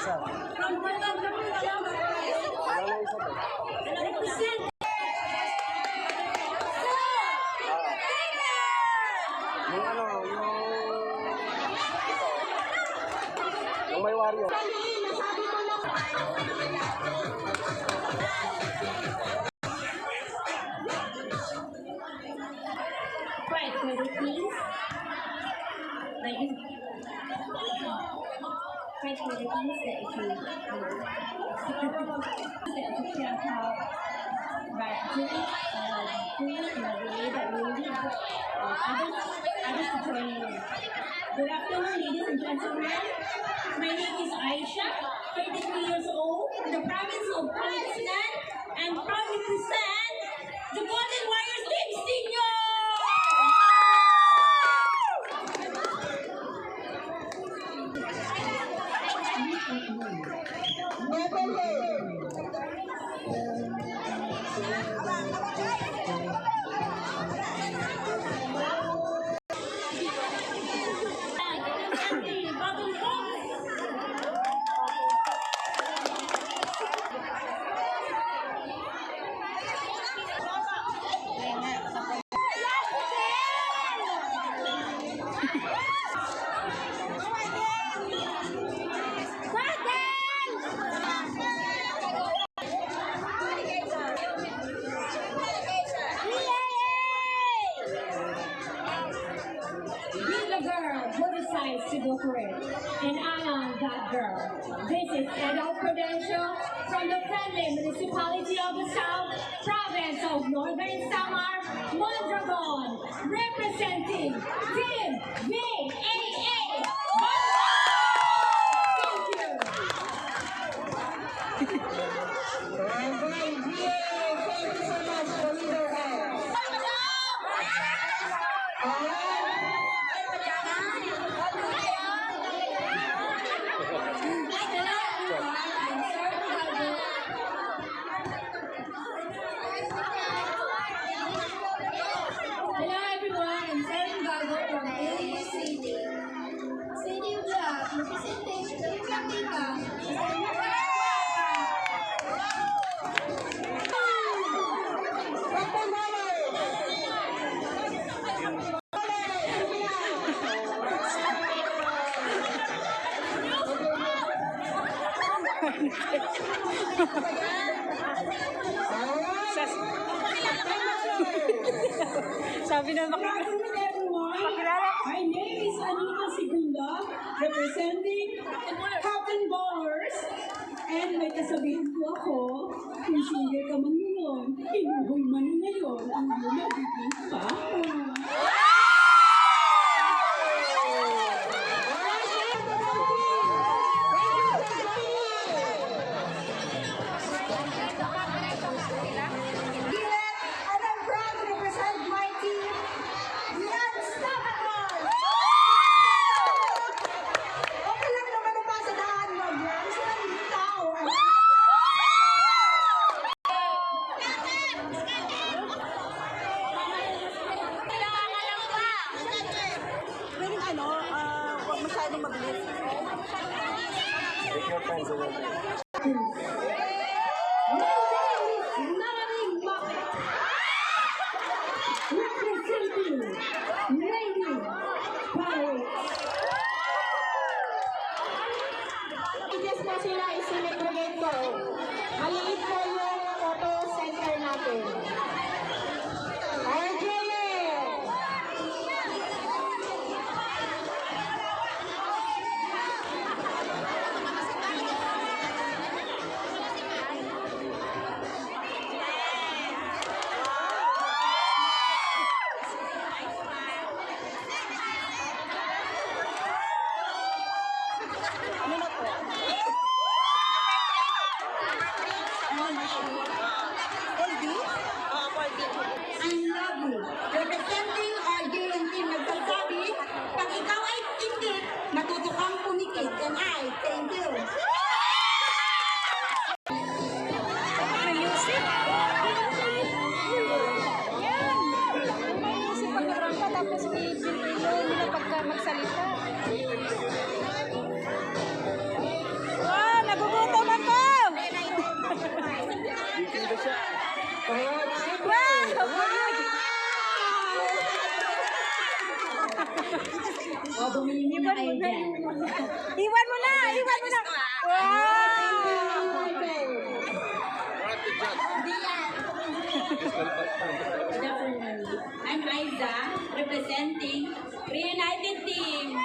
isa. Yung ano, yung may warrior. Right, ready please? Like you. Right, ready please? That if you can have right to it, in a way that will lead others to join in. Good afternoon, ladies and gentlemen. My name is Aisha, 33 years old, in the province of Pangasinan, and proudly present the Golden Warriors Team Senior! To go for it, and I am that girl. This is Adult Prudential from the friendly municipality of the South, province of Northern Samar, Mondragon, representing Team VAA. Sabi na makilala. My name is Anita Segunda, representing Captain Ballers. And may kasabihan ko ako, kung sugar ka man ngayon, inuhoy man ngayon, ang iyong magiging pa. Masyadong mabilis. Take your time, sir. Representing Lady Pirates. Iges na sila isinipagay ko. Maliit po yung photo center natin. I love you. Iwan mo na! Iwan mo na! Wow! Good afternoon. I'm Aiza, representing Reunited Team.